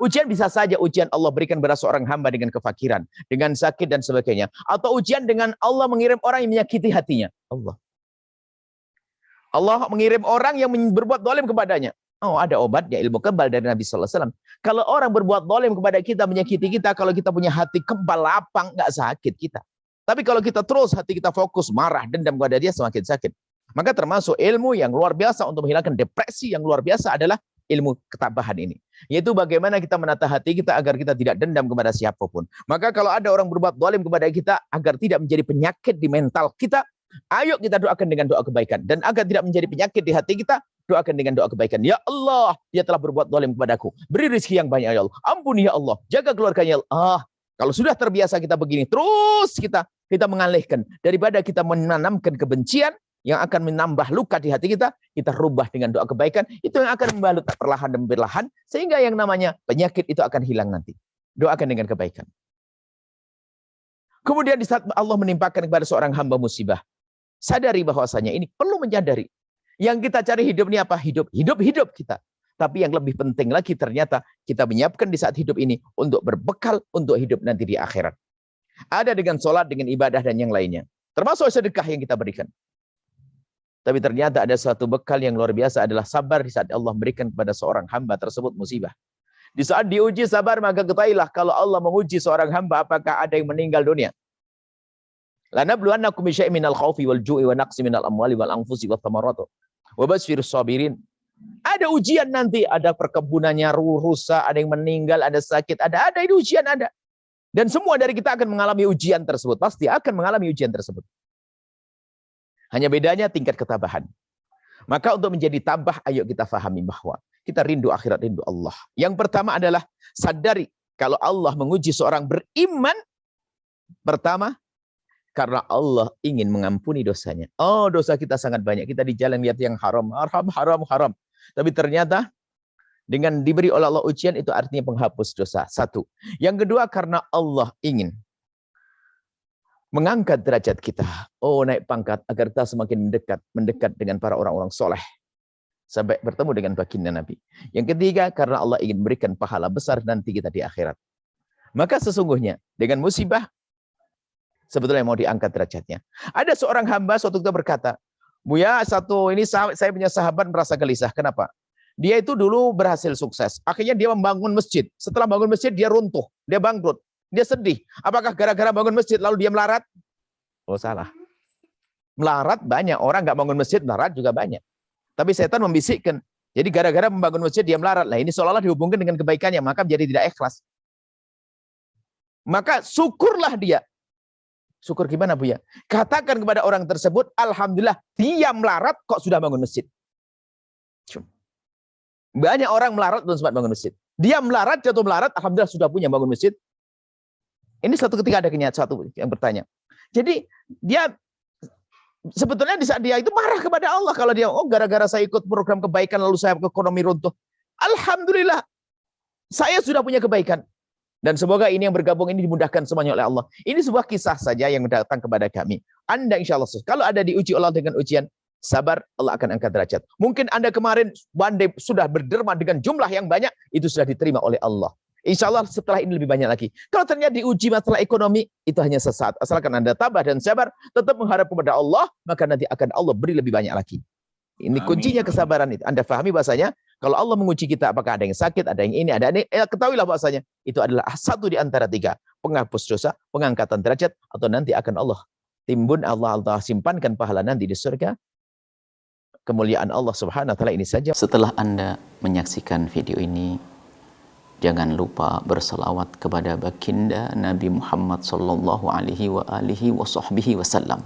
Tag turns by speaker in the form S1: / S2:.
S1: Ujian bisa saja ujian Allah berikan kepada seorang hamba dengan kefakiran, dengan sakit dan sebagainya. Atau ujian dengan Allah mengirim orang yang menyakiti hatinya. Allah mengirim orang yang berbuat zalim kepadanya. Oh, ada obatnya, ilmu kebal dari Nabi sallallahu alaihi wasallam. Kalau orang berbuat zalim kepada kita, menyakiti kita, kalau kita punya hati kebal, lapang, nggak sakit kita. Tapi kalau kita terus hati kita fokus, marah, dendam kepada dia, semakin sakit. Maka termasuk ilmu yang luar biasa untuk menghilangkan depresi yang luar biasa adalah ilmu ketabahan ini. Yaitu bagaimana kita menata hati kita agar kita tidak dendam kepada siapapun. Maka kalau ada orang berbuat zalim kepada kita, agar tidak menjadi penyakit di mental kita, ayo kita doakan dengan doa kebaikan. Dan agar tidak menjadi penyakit di hati kita, doakan dengan doa kebaikan. Ya Allah, dia telah berbuat zalim kepadaku. Beri rezeki yang banyak ya Allah. Ampuni ya Allah. Jaga keluarganya ya Allah. Kalau sudah terbiasa kita begini, terus kita mengalihkan. Daripada kita menanamkan kebencian yang akan menambah luka di hati kita, kita rubah dengan doa kebaikan. Itu yang akan membalut perlahan demi perlahan. Sehingga yang namanya penyakit itu akan hilang nanti. Doakan dengan kebaikan. Kemudian di saat Allah menimpakan kepada seorang hamba musibah, sadari bahwasanya ini perlu menyadari. Yang kita cari hidup ini apa? Hidup kita. Tapi yang lebih penting lagi ternyata kita menyiapkan di saat hidup ini untuk berbekal untuk hidup nanti di akhirat. Ada dengan sholat, dengan ibadah dan yang lainnya. Termasuk sedekah yang kita berikan. Tapi ternyata ada suatu bekal yang luar biasa adalah sabar di saat Allah memberikan kepada seorang hamba tersebut musibah. Di saat diuji sabar, maka ketahuilah kalau Allah menguji seorang hamba apakah ada yang meninggal dunia. Lanabluwannakum bisyai'in minal khaufi wal ju'i wa naqsi minal amwali wal anfusi wat thamarati wa basyirus sabirin. Ada ujian nanti, ada perkebunannya rusak, ada yang meninggal, ada sakit, ada itu ujian ada. Dan semua dari kita akan mengalami ujian tersebut, pasti akan mengalami ujian tersebut. Hanya bedanya tingkat ketabahan. Maka untuk menjadi tabah, ayo kita fahami bahwa kita rindu akhirat, rindu Allah. Yang pertama adalah sadari kalau Allah menguji seorang beriman, pertama karena Allah ingin mengampuni dosanya. Oh, dosa kita sangat banyak. Kita di jalan lihat yang haram. Tapi ternyata dengan diberi oleh Allah ujian itu artinya penghapus dosa. Satu. Yang kedua karena Allah ingin mengangkat derajat kita. Oh, naik pangkat agar kita semakin mendekat dengan para orang-orang soleh. Sampai bertemu dengan baginda Nabi. Yang ketiga karena Allah ingin memberikan pahala besar nanti kita di akhirat. Maka sesungguhnya dengan musibah sebetulnya mau diangkat derajatnya. Ada seorang hamba suatu ketika berkata, Buya, saya punya sahabat merasa gelisah. Kenapa? Dia itu dulu berhasil sukses. Akhirnya dia membangun masjid. Setelah bangun masjid dia runtuh, dia bangkrut. Dia sedih. Apakah gara-gara bangun masjid lalu dia melarat? Oh, salah. Melarat banyak. Orang nggak bangun masjid, melarat juga banyak. Tapi setan membisikkan. Jadi gara-gara membangun masjid dia melarat. Lah ini seolah-olah dihubungkan dengan kebaikannya. Maka menjadi tidak ikhlas. Maka syukurlah dia. Syukur gimana Bu ya? Katakan kepada orang tersebut, Alhamdulillah dia melarat kok sudah bangun masjid. Banyak orang melarat belum sempat bangun masjid. Dia melarat, jatuh melarat, Alhamdulillah sudah punya bangun masjid. Ini suatu ketika ada satu yang bertanya. Jadi dia sebetulnya di saat dia itu marah kepada Allah kalau dia gara-gara saya ikut program kebaikan lalu saya ekonomi runtuh. Alhamdulillah saya sudah punya kebaikan dan semoga ini yang bergabung ini dimudahkan semuanya oleh Allah. Ini sebuah kisah saja yang datang kepada kami. Anda insya Allah kalau ada diuji Allah dengan ujian sabar, Allah akan angkat derajat. Mungkin Anda kemarin bandai sudah berderma dengan jumlah yang banyak, itu sudah diterima oleh Allah. Insya Allah setelah ini lebih banyak lagi. Kalau ternyata diuji masalah ekonomi, itu hanya sesaat. Asalkan Anda tabah dan sabar, tetap mengharap kepada Allah, maka nanti akan Allah beri lebih banyak lagi. Ini kuncinya kesabaran itu. Anda pahami bahasanya, kalau Allah menguji kita, apakah ada yang sakit, ada yang ini, ada ini, ketahuilah bahasanya, itu adalah satu di antara tiga. Penghapus dosa, pengangkatan derajat, atau nanti akan Allah timbun, Allah simpankan pahala nanti di surga. Kemuliaan Allah subhanahu wa ta'ala ini saja.
S2: Setelah Anda menyaksikan video ini, jangan lupa berselawat kepada baginda Nabi Muhammad sallallahu alaihi wa alihi wa sahbihi wasallam.